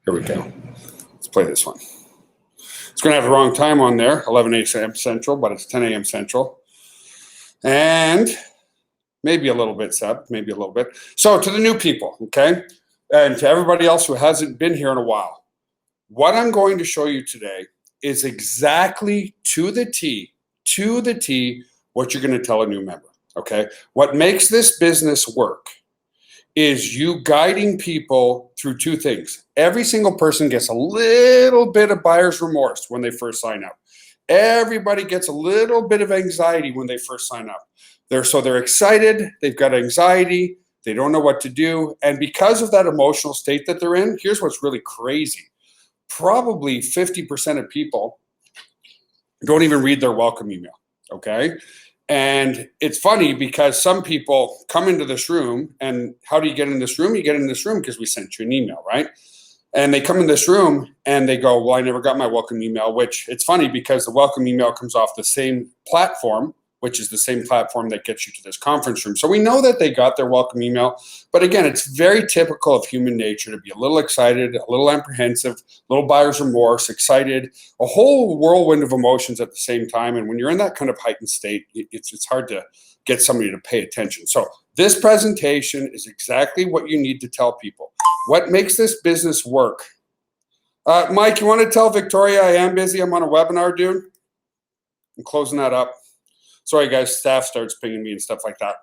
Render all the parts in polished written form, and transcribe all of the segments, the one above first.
Here we go. Let's play this one. It's going to have the wrong time on there, 11 a.m. Central, but it's 10 a.m. Central. And maybe a little bit, Seb, maybe a little bit. So to the new people, okay, and to everybody else who hasn't been here in a while, what I'm going to show you today is exactly to the T, what you're going to tell a new member, okay? What makes this business work is you guiding people through two things. Every single person gets a little bit of buyer's remorse when they first sign up. Everybody gets a little bit of anxiety when they first sign up. They're excited, they've got anxiety, they don't know what to do. And because of that emotional state that they're in, here's what's really crazy. Probably 50% of people don't even read their welcome email, okay? And it's funny because some people come into this room, and how do you get in this room? You get in this room because we sent you an email, right? And they come in this room and they go, well, I never got my welcome email, which it's funny because the welcome email comes off the same platform, which is the same platform that gets you to this conference room. So we know that they got their welcome email. But again, it's very typical of human nature to be a little excited, a little apprehensive, a little buyer's remorse, excited, a whole whirlwind of emotions at the same time. And when you're in that kind of heightened state, it's hard to get somebody to pay attention. So this presentation is exactly what you need to tell people. What makes this business work? Mike, you want to tell Victoria I am busy? I'm on a webinar, dude. I'm closing that up. Sorry, guys, staff starts pinging me and stuff like that.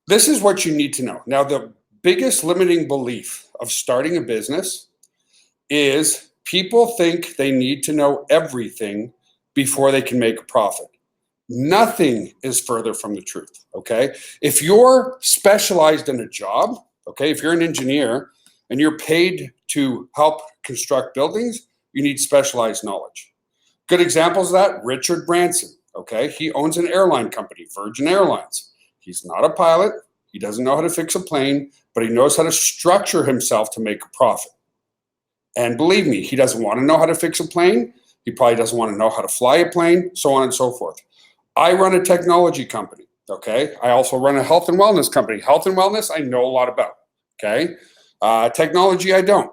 This is what you need to know. Now, the biggest limiting belief of starting a business is people think they need to know everything before they can make a profit. Nothing is further from the truth, okay? If you're specialized in a job, okay, if you're an engineer and you're paid to help construct buildings, you need specialized knowledge. Good examples of that, Richard Branson, okay? He owns an airline company, Virgin Airlines. He's not a pilot. He doesn't know how to fix a plane, but he knows how to structure himself to make a profit. And believe me, he doesn't want to know how to fix a plane. He probably doesn't want to know how to fly a plane, so on and so forth. I run a technology company, okay? I also run a health and wellness company. Health and wellness, I know a lot about, okay? Technology, I don't.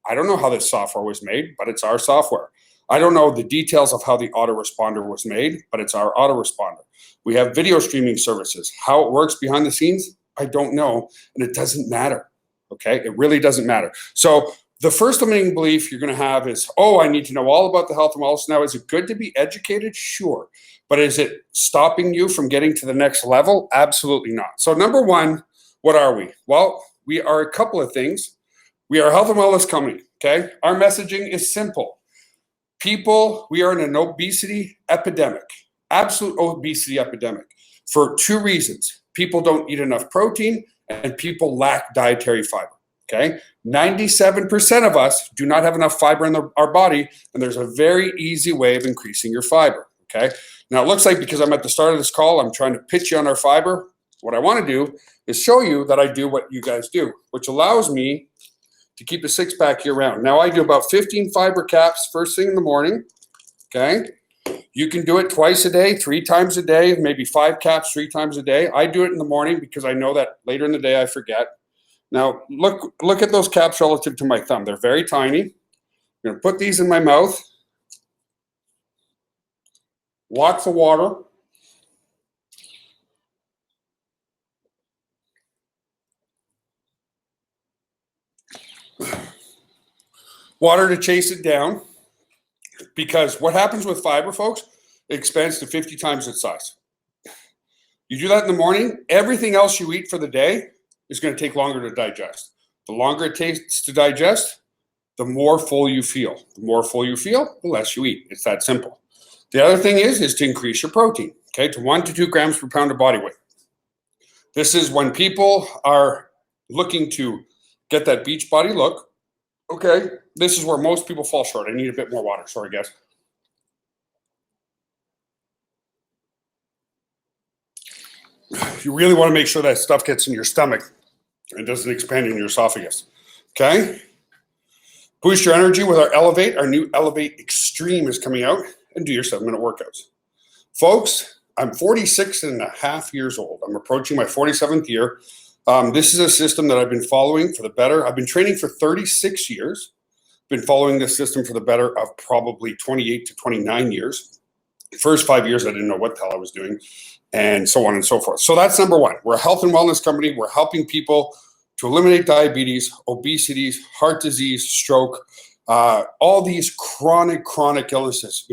I don't know how this software was made, but it's our software. I don't know the details of how the autoresponder was made, but it's our autoresponder. We have video streaming services. How it works behind the scenes, I don't know, and it doesn't matter, okay? It really doesn't matter. So the first limiting belief you're going to have is, oh, I need to know all about the health and wellness. Now, is it good to be educated? Sure. But is it stopping you from getting to the next level? Absolutely not. So number one, what are we? Well, we are a couple of things. We are a health and wellness company, okay? Our messaging is simple. People, we are in an obesity epidemic, absolute obesity epidemic, for two reasons. People don't eat enough protein and people lack dietary fiber, okay? 97% of us do not have enough fiber in our body, and there's a very easy way of increasing your fiber, okay? Now, it looks like because I'm at the start of this call, I'm trying to pitch you on our fiber. What I want to do is show you that I do what you guys do, which allows me to keep a six-pack year-round. Now, I do about 15 fiber caps first thing in the morning, okay? You can do it twice a day, 3 times a day, maybe 5 caps 3 times a day. I do it in the morning because I know that later in the day I forget. Now, look at those caps relative to my thumb. They're very tiny. I'm going to put these in my mouth. Lots of water. Water to chase it down, because what happens with fiber, folks, it expands to 50 times its size. You do that in the morning, everything else you eat for the day is going to take longer to digest. The longer it takes to digest, the more full you feel. The more full you feel, the less you eat. It's that simple. The other thing is to increase your protein, okay, to 1 to 2 grams per pound of body weight. This is when people are looking to get that beach body look. Okay, this is where most people fall short. I need a bit more water. Sorry, guys. You really want to make sure that stuff gets in your stomach and doesn't expand in your esophagus. Okay? Boost your energy with our Elevate. Our new Elevate Extreme is coming out, and do your 7-minute workouts. Folks, I'm 46 and a half years old. I'm approaching my 47th year. This is a system that I've been following for the better. I've been training for 36 years. Been following this system for the better of probably 28 to 29 years. The first 5 years, I didn't know what the hell I was doing, and so on and so forth. So that's number one. We're a health and wellness company. We're helping people to eliminate diabetes, obesity, heart disease, stroke, all these chronic illnesses,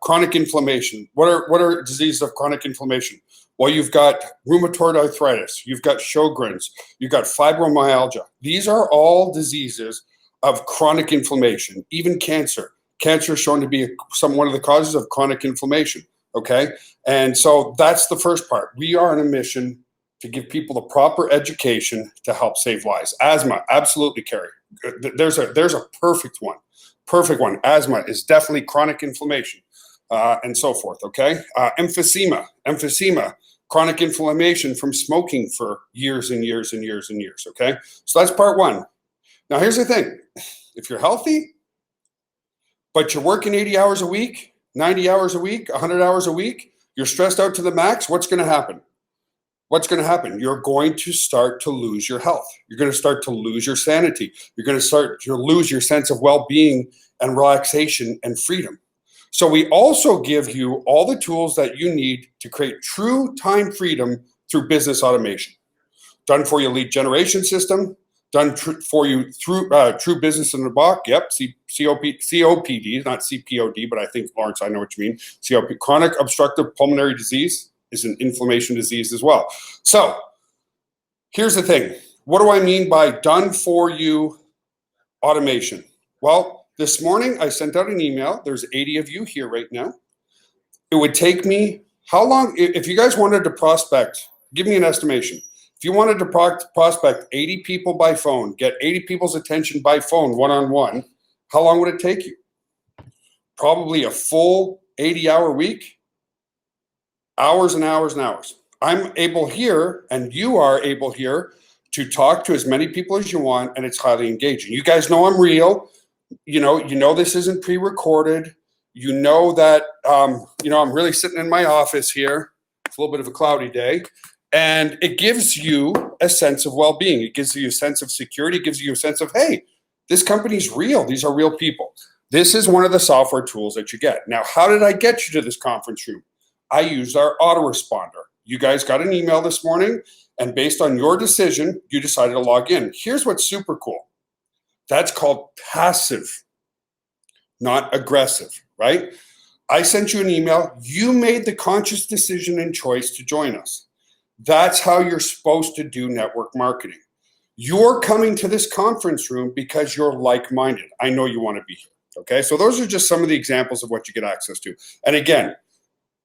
chronic inflammation. What are diseases of chronic inflammation? Well, you've got rheumatoid arthritis, you've got Sjogren's, you've got fibromyalgia. These are all diseases of chronic inflammation, even cancer. Cancer is shown to be one of the causes of chronic inflammation, okay? And so that's the first part. We are on a mission to give people the proper education to help save lives. Asthma, absolutely, Carrie. There's a perfect one. Perfect one. Asthma is definitely chronic inflammation, and so forth, okay? Emphysema, chronic inflammation from smoking for years and years and years and years, okay? So that's part one. Now, here's the thing. If you're healthy, but you're working 80 hours a week, 90 hours a week, 100 hours a week, you're stressed out to the max, what's going to happen? What's going to happen? You're going to start to lose your health. You're going to start to lose your sanity. You're going to start to lose your sense of well-being and relaxation and freedom. So we also give you all the tools that you need to create true time freedom through business automation. Done for you lead generation system, done for you through True Business in the Box. Yep, COPD, not CPOD, but I think, Lawrence, I know what you mean. COPD, chronic obstructive pulmonary disease is an inflammation disease as well. So here's the thing. What do I mean by done for you automation? Well, this morning I sent out an email. There's 80 of you here right now. It would take me, how long, if you guys wanted to prospect, give me an estimation. If you wanted to prospect 80 people by phone, get 80 people's attention by phone one-on-one, how long would it take you? Probably a full 80-hour week. Hours and hours and hours. I'm able here, and you are able here, to talk to as many people as you want, and it's highly engaging. You guys know I'm real. You know this isn't pre-recorded. You know that I'm really sitting in my office here. It's a little bit of a cloudy day, and it gives you a sense of well-being. It gives you a sense of security. It gives you a sense of, hey, this company's real. These are real people. This is one of the software tools that you get. Now, how did I get you to this conference room? I used our autoresponder. You guys got an email this morning, and based on your decision, you decided to log in. Here's what's super cool. That's called passive, not aggressive, right? I sent you an email. You made the conscious decision and choice to join us. That's how you're supposed to do network marketing. You're coming to this conference room because you're like-minded. I know you want to be here, okay? So those are just some of the examples of what you get access to. And again,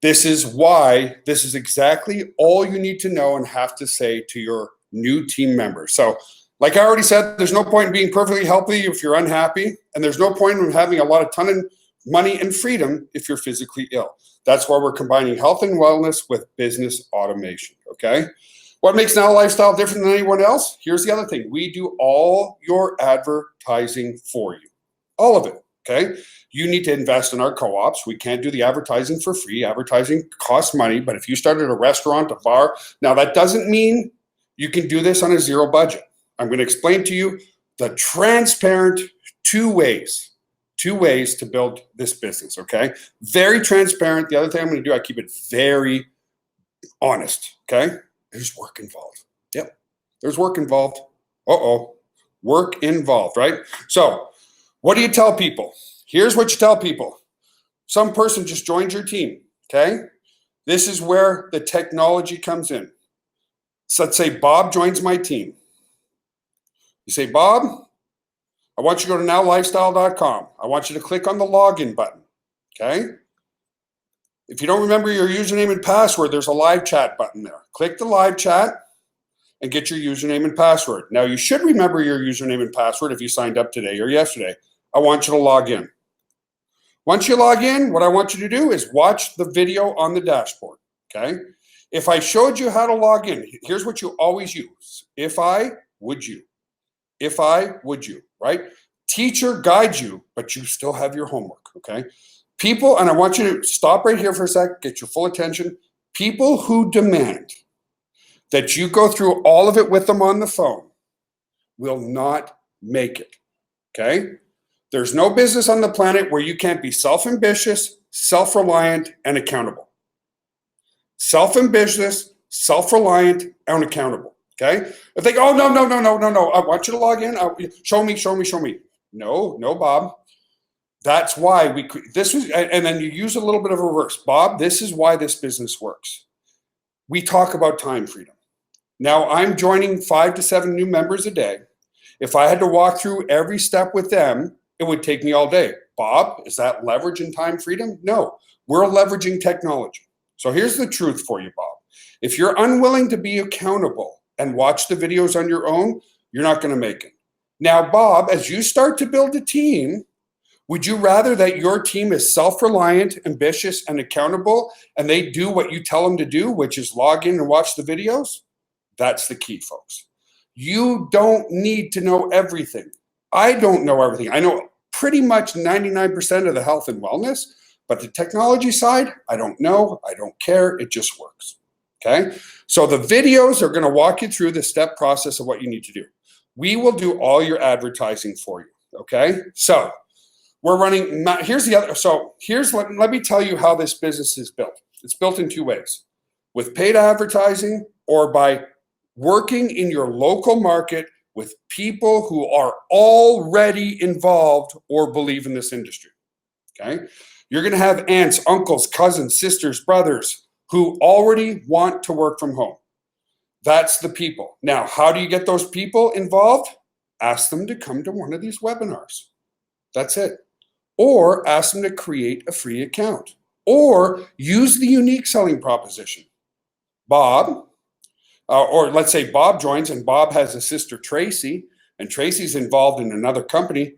this is exactly all you need to know and have to say to your new team members. So like I already said, there's no point in being perfectly healthy if you're unhappy, and there's no point in having a ton of money and freedom if you're physically ill. That's why we're combining health and wellness with business automation, okay? What makes Now Lifestyle different than anyone else? Here's the other thing. We do all your advertising for you, all of it. Okay, you need to invest in our co-ops. We can't do the advertising for free. Advertising costs money, but if you started a restaurant, a bar, now that doesn't mean you can do this on a zero budget. I'm going to explain to you the transparent two ways to build this business, okay? Very transparent. The other thing I'm going to do, I keep it very honest, okay? There's work involved. Yep, there's work involved. Work involved, right? So, what do you tell people? Here's what you tell people. Some person just joined your team, okay? This is where the technology comes in. So let's say Bob joins my team. You say, Bob, I want you to go to nowlifestyle.com. I want you to click on the login button, okay? If you don't remember your username and password, there's a live chat button there. Click the live chat and get your username and password. Now, you should remember your username and password if you signed up today or yesterday. I want you to log in. Once you log in, what I want you to do is watch the video on the dashboard, okay? If I showed you how to log in, here's what you always use. If I, would you? If I, would you, right? Teacher guides you, but you still have your homework, okay? People, and I want you to stop right here for a sec, get your full attention. People who demand that you go through all of it with them on the phone will not make it, okay? There's no business on the planet where you can't be self-ambitious, self-reliant, and accountable. Self-ambitious, self-reliant, and accountable, okay? If they go, oh, no, I want you to log in. Show me. No, Bob. That's why this was, and then you use a little bit of a reverse. Bob, this is why this business works. We talk about time freedom. Now I'm joining 5 to 7 new members a day. If I had to walk through every step with them, it would take me all day. Bob, is that leverage and time freedom? No, we're leveraging technology. So here's the truth for you, Bob. If you're unwilling to be accountable and watch the videos on your own, you're not going to make it. Now, Bob, as you start to build a team, would you rather that your team is self-reliant, ambitious, and accountable, and they do what you tell them to do, which is log in and watch the videos? That's the key, folks. You don't need to know everything. I don't know everything. I know pretty much 99% of the health and wellness, but the technology side, I don't know. I don't care. It just works. Okay? So the videos are going to walk you through the step process of what you need to do. We will do all your advertising for you. Okay? So we're running, here's the other, so let me tell you how this business is built. It's built in 2 ways, with paid advertising or by working in your local market with people who are already involved or believe in this industry, okay? You're gonna have aunts, uncles, cousins, sisters, brothers who already want to work from home. That's the people. Now, how do you get those people involved? Ask them to come to one of these webinars. That's it. Or ask them to create a free account, or use the unique selling proposition. Bob, or let's say Bob joins and Bob has a sister, Tracy, and Tracy's involved in another company.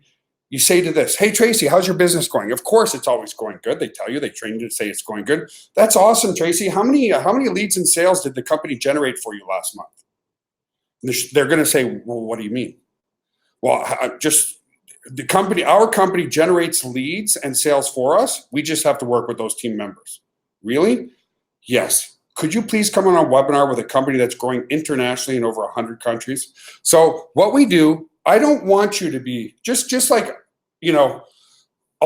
You say to this, hey, Tracy, how's your business going? Of course, it's always going good. They tell you, they train you to say it's going good. That's awesome, Tracy. How many leads and sales did the company generate for you last month? And they're going to say, well, what do you mean? Well, our company generates leads and sales for us. We just have to work with those team members. Really? Yes. Could you please come on a webinar with a company that's growing internationally in over 100 countries? So what we do, I don't want you to be just like, a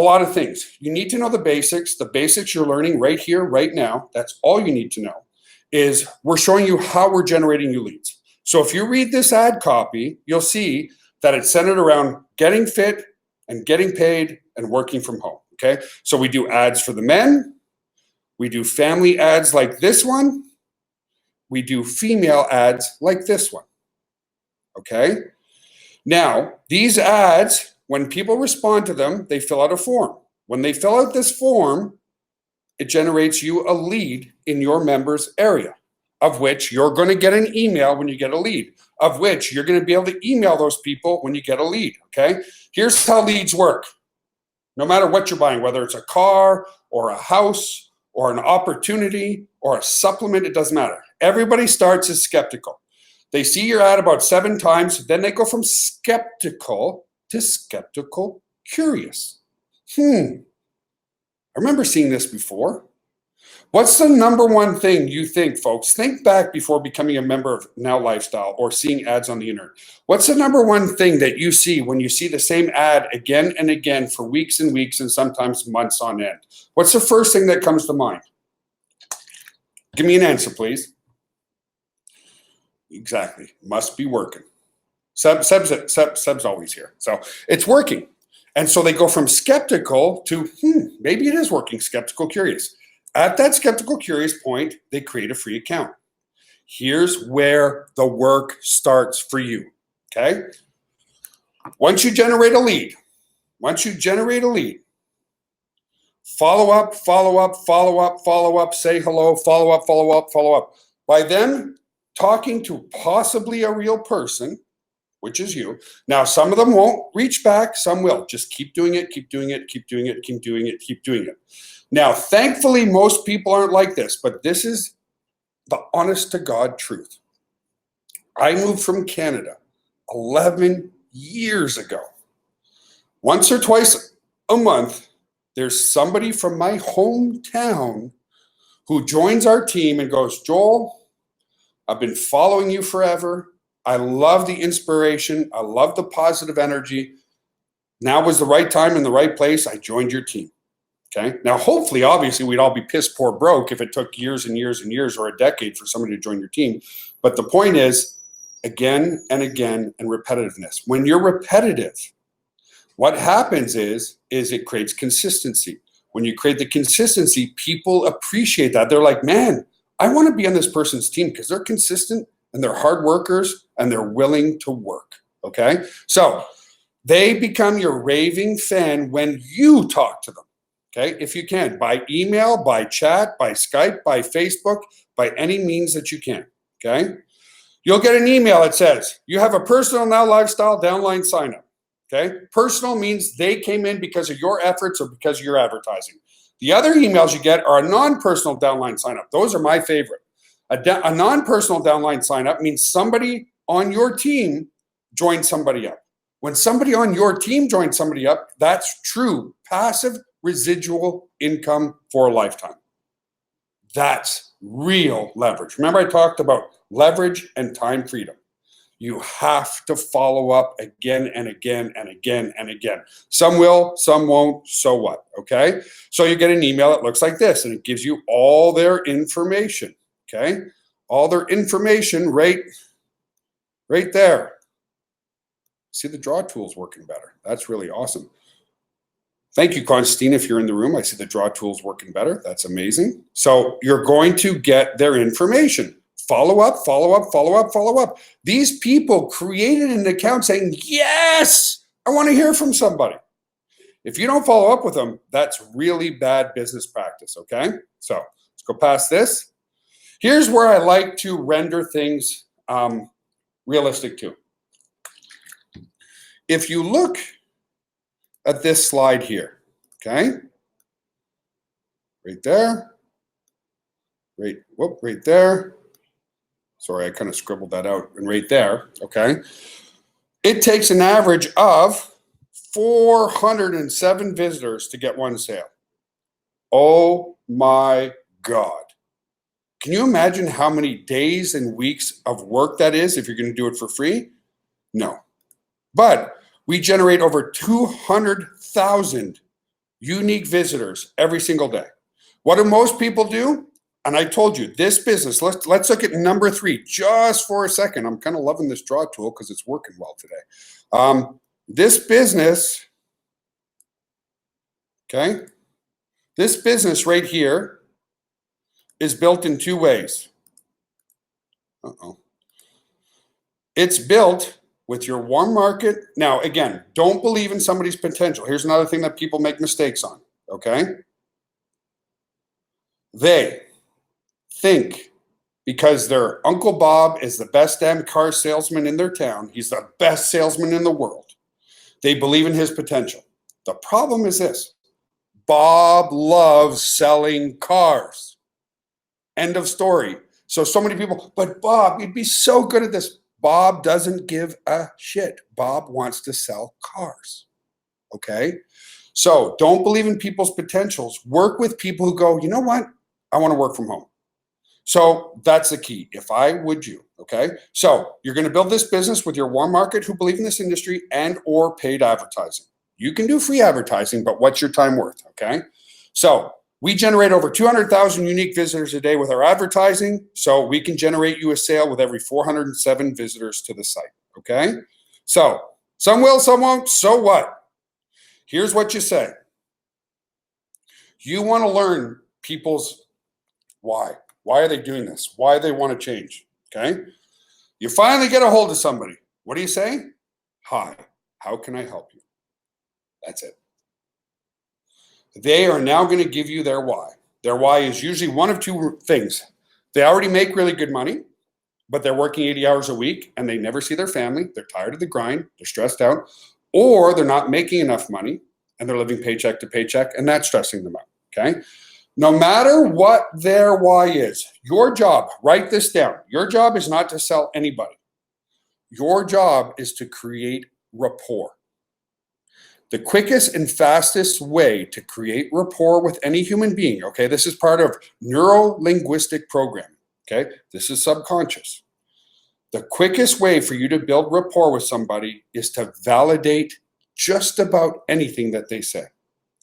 lot of things. You need to know the basics. The basics you're learning right here, right now. That's all you need to know. Is we're showing you how we're generating new leads. So if you read this ad copy, you'll see that it's centered around getting fit and getting paid and working from home, okay? So we do ads for the men. We do family ads like this one. We do female ads like this one, okay? Now, these ads, when people respond to them, they fill out a form. When they fill out this form, it generates you a lead in your members area, of which you're going to get an email when you get a lead, of which you're going to be able to email those people when you get a lead, okay? Here's how leads work. No matter what you're buying, whether it's a car or a house or an opportunity or a supplement, it doesn't matter. Everybody starts as skeptical. They see your ad about 7 times, then they go from skeptical to skeptical curious. I remember seeing this before. What's the number one thing you think, folks? Think back before becoming a member of Now Lifestyle or seeing ads on the internet. What's the number one thing that you see when you see the same ad again and again for weeks and weeks and sometimes months on end? What's the first thing that comes to mind? Give me an answer, please. Exactly. Must be working. Seb's always here. So it's working. And so they go from skeptical to, maybe it is working, skeptical, curious. At that skeptical, curious point, they create a free account. Here's where the work starts for you, okay? Once you generate a lead, follow up, say hello, follow up. By them talking to possibly a real person, which is you. Now, some of them won't reach back, some will. Just keep doing it. Now, thankfully, most people aren't like this, but this is the honest to God truth. I moved from Canada 11 years ago. Once or twice a month, there's somebody from my hometown who joins our team and goes, Joel, I've been following you forever. I love the inspiration. I love the positive energy. Now was the right time and the right place. I joined your team. Okay. Now, hopefully, obviously, we'd all be piss poor broke if it took years and years and years or a decade for somebody to join your team. But the point is, again and again, and repetitiveness. When you're repetitive, what happens is it creates consistency. When you create the consistency, people appreciate that. They're like, man, I want to be on this person's team because they're consistent and they're hard workers and they're willing to work. Okay. So they become your raving fan when you talk to them. Okay, if you can, by email, by chat, by Skype, by Facebook, by any means that you can. Okay, you'll get an email that says you have a personal now lifestyle downline sign up. Okay, personal means they came in because of your efforts or because of your advertising. The other emails you get are a non-personal downline sign up. Those are my favorite. A non-personal downline sign up means somebody on your team joined somebody up. When somebody on your team joins somebody up, that's true passive residual income for a lifetime. That's real leverage. Remember, I talked about leverage and time freedom. You have to follow up again and again and again and again. Some will, some won't. So what? Okay. So you get an email that looks like this, and it gives you all their information. Okay. All their information right there. See the draw tool's working better. That's really awesome. Thank you, Constantine, if you're in the room. I see the draw tool's working better. That's amazing. So you're going to get their information. Follow up, follow up, follow up, follow up. These people created an account saying, yes, I want to hear from somebody. If you don't follow up with them, that's really bad business practice, okay? So let's go past this. Here's where I like to render things realistic too. If you look at this slide here, okay? Right there. Right there. Sorry, I kind of scribbled that out. And right there, okay? It takes an average of 407 visitors to get one sale. Oh my God. Can you imagine how many days and weeks of work that is if you're going to do it for free? No. But we generate over 200,000 unique visitors every single day. What do most people do? And I told you, this business, let's look at number 3 just for a second. I'm kind of loving this draw tool because it's working well today. This business, okay, this business right here is built in 2 ways. It's built with your warm market. Now, again, don't believe in somebody's potential. Here's another thing that people make mistakes on, okay? They think because their Uncle Bob is the best damn car salesman in their town, he's the best salesman in the world, they believe in his potential. The problem is this: Bob loves selling cars. End of story. So many people, but Bob, you'd be so good at this. Bob doesn't give a shit. Bob wants to sell cars. Okay? So don't believe in people's potentials. Work with people who go, you know what? I want to work from home. So that's the key. If I would you, okay? So you're going to build this business with your warm market who believe in this industry and or paid advertising. You can do free advertising, but what's your time worth, okay? So we generate over 200,000 unique visitors a day with our advertising, so we can generate you a sale with every 407 visitors to the site, okay? So some will, some won't, so what? Here's what you say. You want to learn people's why. Why are they doing this? Why they want to change, okay? You finally get a hold of somebody. What do you say? Hi, how can I help you? That's it. They are now going to give you their why. Their why is usually one of 2 things. They already make really good money, but they're working 80 hours a week and they never see their family. They're tired of the grind. They're stressed out. Or they're not making enough money and they're living paycheck to paycheck, and that's stressing them out, okay? No matter what their why is, your job, write this down. Your job is not to sell anybody. Your job is to create rapport. The quickest and fastest way to create rapport with any human being, okay, this is part of neuro-linguistic programming, Okay, this is subconscious. The quickest way for you to build rapport with somebody is to validate just about anything that they say.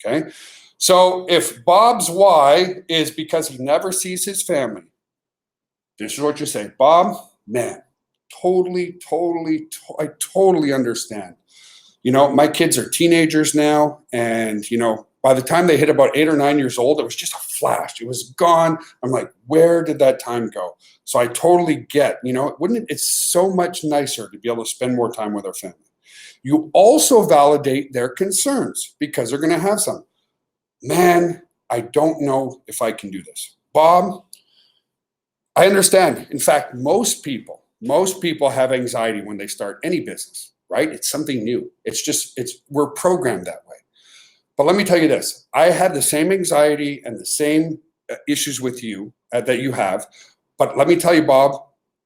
Okay, so if Bob's why is because he never sees his family, this is what you say: Bob, man, I totally understand. My kids are teenagers now, and by the time they hit about 8 or 9 years old, it was just a flash. It was gone. I'm like, where did that time go? So I totally get, it's so much nicer to be able to spend more time with our family. You also validate their concerns because they're going to have some. Man, I don't know if I can do this. Bob, I understand. In fact, most people have anxiety when they start any business, right? It's something new. We're programmed that way. But let me tell you this. I had the same anxiety and the same issues with you that you have. But let me tell you, Bob,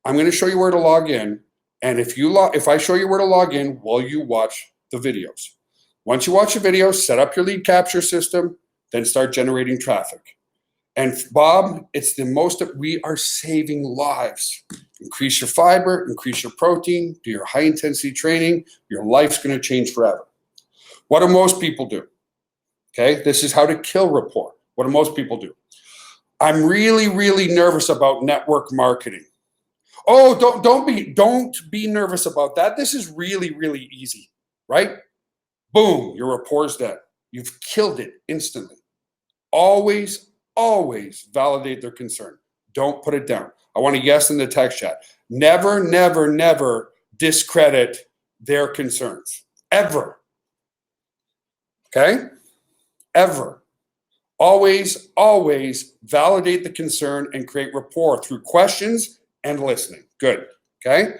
I'm going to show you where to log in. And if I show you where to log in, will you watch the videos? Once you watch the videos, set up your lead capture system, then start generating traffic. And Bob, we are saving lives. Increase your fiber, increase your protein, do your high intensity training. Your life's going to change forever. What do most people do? Okay, this is how to kill rapport. What do most people do? I'm really, really nervous about network marketing. Oh, don't be nervous about that. This is really, really easy, right? Boom, your rapport's dead. You've killed it instantly. Always validate their concern. Don't put it down. I want a yes in the text chat. Never, never, never discredit their concerns. Ever. Okay? Ever. Always validate the concern and create rapport through questions and listening. Good. Okay?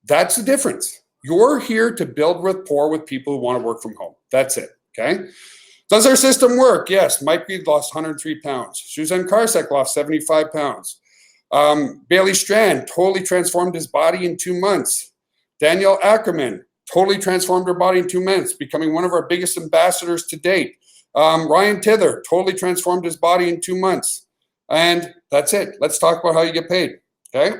That's the difference. You're here to build rapport with people who want to work from home. That's it. Okay? Does our system work? Yes. Mike Reed lost 103 pounds. Suzanne Karsek lost 75 pounds. Bailey Strand totally transformed his body in 2 months. Danielle Ackerman totally transformed her body in 2 months, becoming one of our biggest ambassadors to date. Ryan Tither totally transformed his body in 2 months. And that's it. Let's talk about how you get paid. Okay?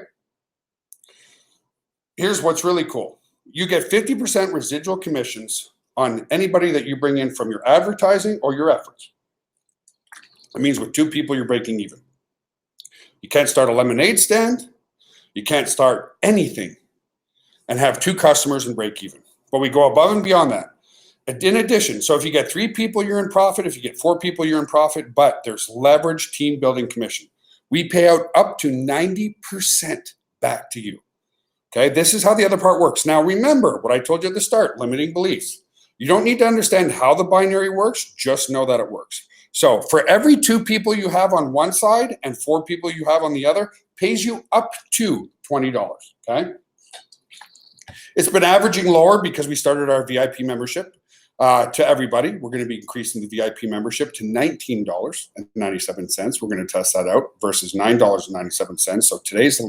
Here's what's really cool. You get 50% residual commissions on anybody that you bring in from your advertising or your efforts. That means with 2 people, you're breaking even. You can't start a lemonade stand. You can't start anything and have 2 customers and break even. But we go above and beyond that. And in addition, so if you get 3 people, you're in profit. If you get 4 people, you're in profit. But there's leverage team building commission. We pay out up to 90% back to you. Okay, this is how the other part works. Now, remember what I told you at the start, limiting beliefs. You don't need to understand how the binary works, just know that it works. So for every 2 people you have on one side and 4 people you have on the other, pays you up to $20, okay? It's been averaging lower because we started our VIP membership to everybody. We're going to be increasing the VIP membership to $19.97. We're going to test that out versus $9.97. So today's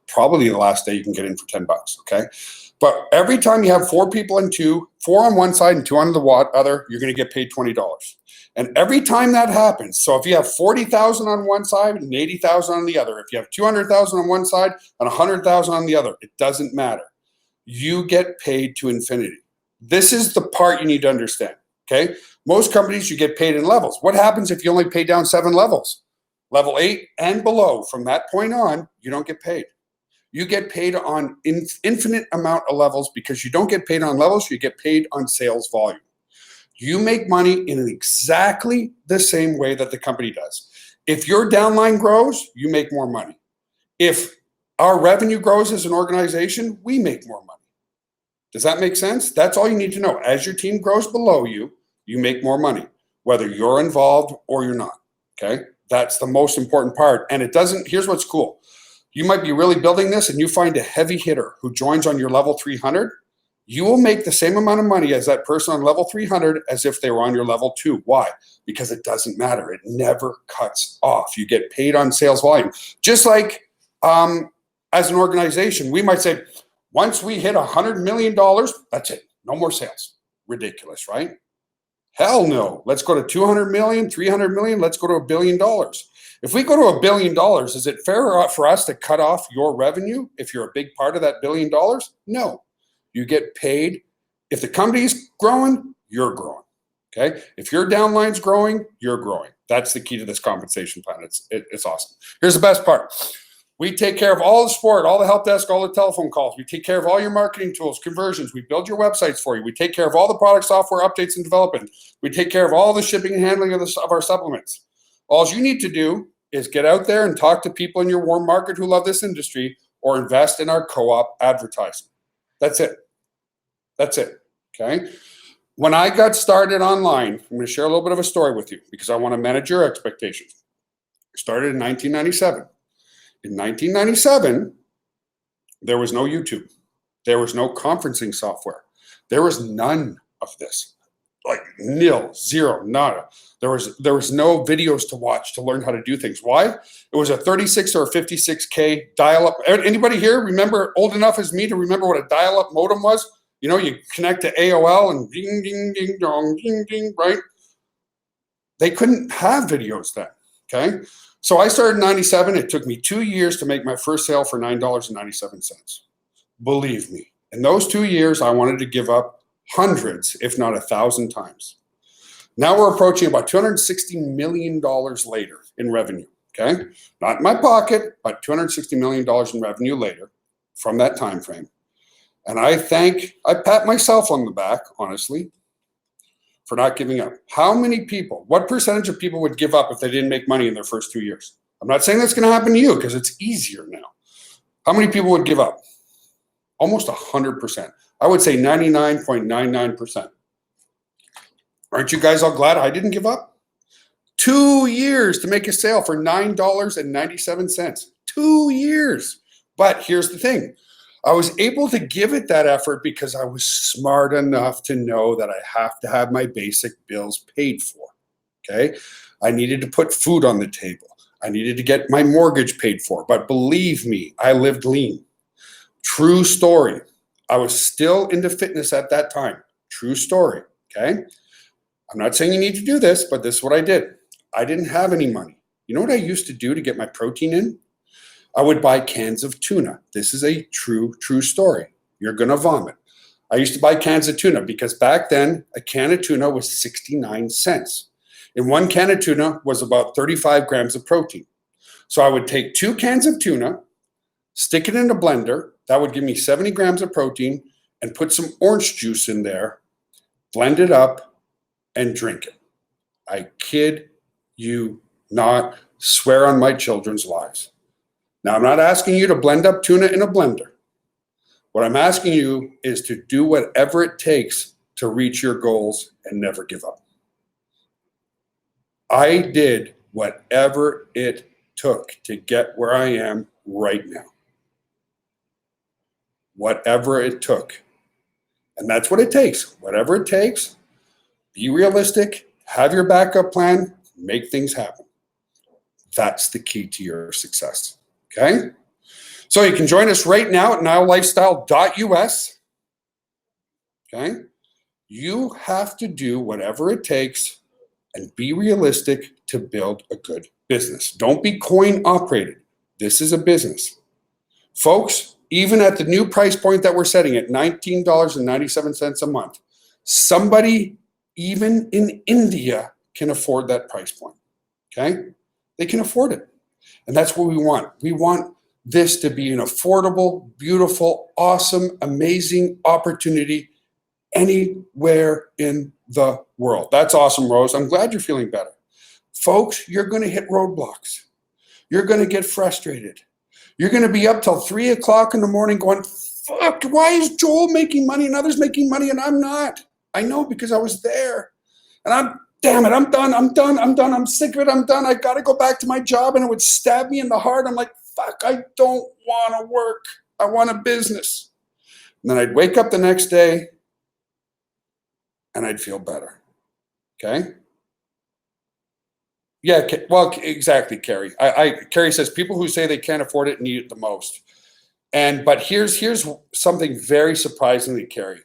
probably the last day you can get in for $10, okay? But every time you have 4 people and 4 on one side and 2 on the other, you're going to get paid $20. And every time that happens, so if you have 40,000 on one side and 80,000 on the other, if you have 200,000 on one side and 100,000 on the other, it doesn't matter. You get paid to infinity. This is the part you need to understand, okay? Most companies, you get paid in levels. What happens if you only pay down 7 levels? Level 8 and below, from that point on, you don't get paid. You get paid on infinite amount of levels because you don't get paid on levels, you get paid on sales volume. You make money in exactly the same way that the company does. If your downline grows, you make more money. If our revenue grows as an organization, we make more money. Does that make sense? That's all you need to know. As your team grows below you, you make more money, whether you're involved or you're not, okay? That's the most important part. And here's what's cool. You might be really building this and you find a heavy hitter who joins on your level 300. You will make the same amount of money as that person on level 300 as if they were on your level 2. Why? Because it doesn't matter. It never cuts off. You get paid on sales volume. Just like as an organization, we might say, once we hit $100 million, that's it. No more sales. Ridiculous, right? Hell no. Let's go to 200 million, 300 million. Let's go to $1 billion. If we go to $1 billion, is it fair for us to cut off your revenue if you're a big part of that $1 billion? No. You get paid. If the company's growing, you're growing. Okay. If your downline's growing, you're growing. That's the key to this compensation plan. It's awesome. Here's the best part. We take care of all the support, all the help desk, all the telephone calls. We take care of all your marketing tools, conversions. We build your websites for you. We take care of all the product software updates and development. We take care of all the shipping and handling of our supplements. All you need to do is get out there and talk to people in your warm market who love this industry, or invest in our co-op advertising. That's it. That's it. Okay. When I got started online, I'm going to share a little bit of a story with you because I want to manage your expectations. I started in 1997. In 1997, there was no YouTube. There was no conferencing software. There was none of this. Like nil, zero, nada. There was no videos to watch to learn how to do things. Why? It was a 36 or a 56K dial-up. Anybody here remember, old enough as me to remember what a dial-up modem was? You know, you connect to AOL and ding, ding, ding, dong, ding, ding, right? They couldn't have videos then, okay? So I started in 97. It took me 2 years to make my first sale for $9.97. Believe me, in those 2 years, I wanted to give up hundreds, if not 1,000 times. Now we're approaching about $260 million later in revenue, okay? Not in my pocket, but $260 million in revenue later from that time frame. And I pat myself on the back, honestly, for not giving up. How many people, what percentage of people would give up if they didn't make money in their first 2 years? I'm not saying that's going to happen to you because it's easier now. How many people would give up? Almost 100%. I would say 99.99%. Aren't you guys all glad I didn't give up? 2 years to make a sale for $9.97. 2 years. But here's the thing. I was able to give it that effort because I was smart enough to know that I have to have my basic bills paid for, okay? I needed to put food on the table. I needed to get my mortgage paid for. But believe me, I lived lean. True story. I was still into fitness at that time. True story, okay? I'm not saying you need to do this, but this is what I did. I didn't have any money. You know what I used to do to get my protein in? I would buy cans of tuna. This is a true story. You're going to vomit. I used to buy cans of tuna because back then a can of tuna was 69 cents. And one can of tuna was about 35 grams of protein. So I would take 2 cans of tuna, stick it in a blender. That would give me 70 grams of protein, and put some orange juice in there, blend it up, and drink it. I kid you not, swear on my children's lives. Now, I'm not asking you to blend up tuna in a blender. What I'm asking you is to do whatever it takes to reach your goals and never give up. I did whatever it took to get where I am right now. Whatever it took. And that's what it takes. Whatever it takes, be realistic, have your backup plan, make things happen. That's the key to your success. Okay? So you can join us right now at nilelifestyle.us. Okay? You have to do whatever it takes and be realistic to build a good business. Don't be coin operated. This is a business. Folks, even at the new price point that we're setting at $19.97 a month, somebody even in India can afford that price point. Okay? They can afford it. And that's what we want. We want this to be an affordable, beautiful, awesome, amazing opportunity anywhere in the world. That's awesome, Rose. I'm glad you're feeling better. Folks, you're going to hit roadblocks. You're going to get frustrated. You're going to be up till 3 o'clock in the morning going, fuck, why is Joel making money and others making money and I'm not? I know because I was there. And damn it, I'm done, I'm sick of it, I'm done. I got to go back to my job. And it would stab me in the heart. I'm like, fuck, I don't want to work. I want a business. And then I'd wake up the next day and I'd feel better. Okay? Yeah, well, exactly, Carrie. Carrie says people who say they can't afford it need it the most. But here's something very surprisingly, Carrie.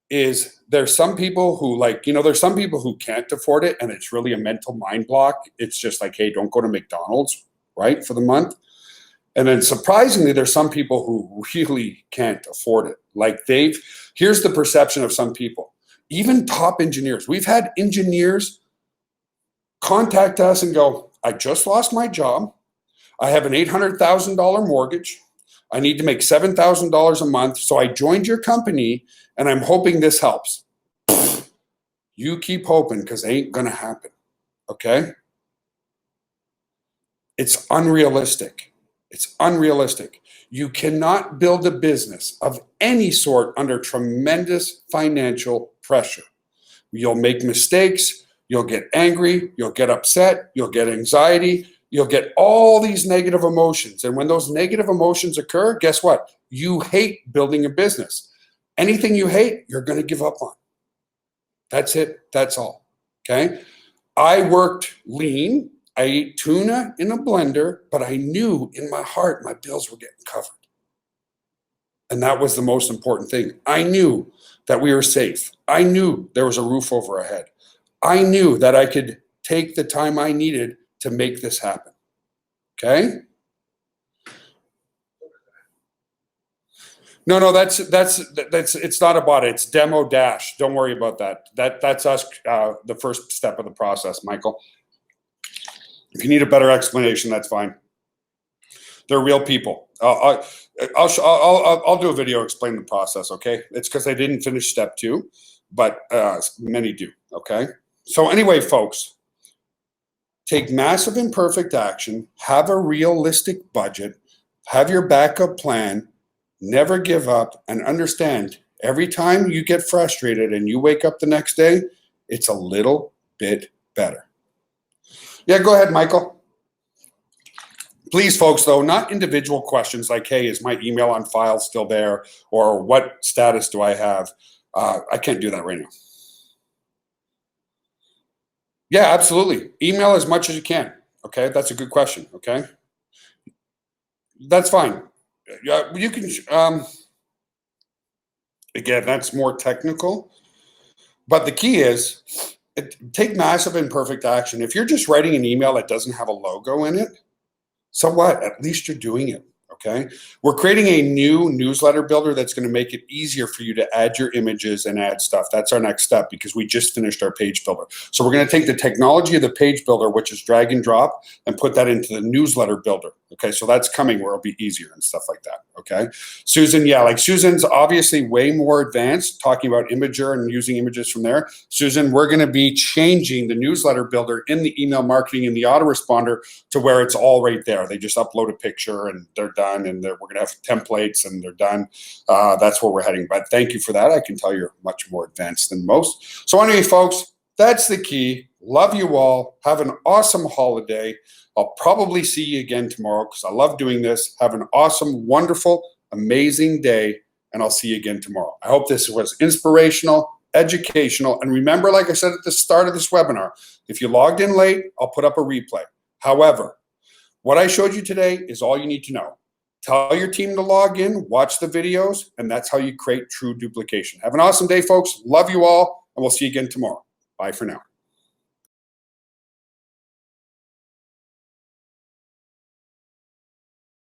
is there's some people who like, there's some people who can't afford it and it's really a mental mind block. It's just like, hey, don't go to McDonald's, right, for the month. And then surprisingly, there's some people who really can't afford it. Like here's the perception of some people, even top engineers. We've had engineers contact us and go, I just lost my job. I have an $800,000 mortgage. I need to make $7,000 a month. So I joined your company and I'm hoping this helps. You keep hoping because it ain't going to happen. Okay? It's unrealistic. It's unrealistic. You cannot build a business of any sort under tremendous financial pressure. You'll make mistakes. You'll get angry. You'll get upset. You'll get anxiety. You'll get all these negative emotions. And when those negative emotions occur, guess what? You hate building a business. Anything you hate, you're going to give up on. That's it. That's all. Okay? I worked lean. I ate tuna in a blender, but I knew in my heart my bills were getting covered. And that was the most important thing. I knew that we were safe. I knew there was a roof over our head. I knew that I could take the time I needed to make this happen. Okay? No, that's it's not about it. It's demo dash. Don't worry about that. That's us, the first step of the process, Michael. If you need a better explanation, that's fine. They're real people. I'll do a video explain the process. Okay, it's because I didn't finish step 2, but many do. Okay, so anyway, folks, take massive imperfect action. Have a realistic budget. Have your backup plan. Never give up, and understand every time you get frustrated and you wake up the next day, it's a little bit better. Yeah, go ahead, Michael. Please, folks, though, not individual questions like, hey, is my email on file still there? Or what status do I have? I can't do that right now. Yeah, absolutely. Email as much as you can. Okay, that's a good question. Okay, that's fine. Yeah, you can, again, that's more technical. But the key is, take massive imperfect action. If you're just writing an email that doesn't have a logo in it, so what? At least you're doing it. Okay. We're creating a new newsletter builder that's going to make it easier for you to add your images and add stuff. That's our next step because we just finished our page builder. So we're going to take the technology of the page builder, which is drag and drop, and put that into the newsletter builder. Okay. So that's coming where it'll be easier and stuff like that. Okay. Susan, yeah, like Susan's obviously way more advanced talking about Imager and using images from there. Susan, we're going to be changing the newsletter builder in the email marketing and the autoresponder to where it's all right there. They just upload a picture and they're done. And we're going to have templates and they're done. That's where we're heading. But thank you for that. I can tell you're much more advanced than most. So anyway, folks, that's the key. Love you all. Have an awesome holiday. I'll probably see you again tomorrow because I love doing this. Have an awesome, wonderful, amazing day. And I'll see you again tomorrow. I hope this was inspirational, educational. And remember, like I said at the start of this webinar, if you logged in late, I'll put up a replay. However, what I showed you today is all you need to know. Tell your team to log in, watch the videos, and that's how you create true duplication. Have an awesome day, folks. Love you all, and we'll see you again tomorrow. Bye for now.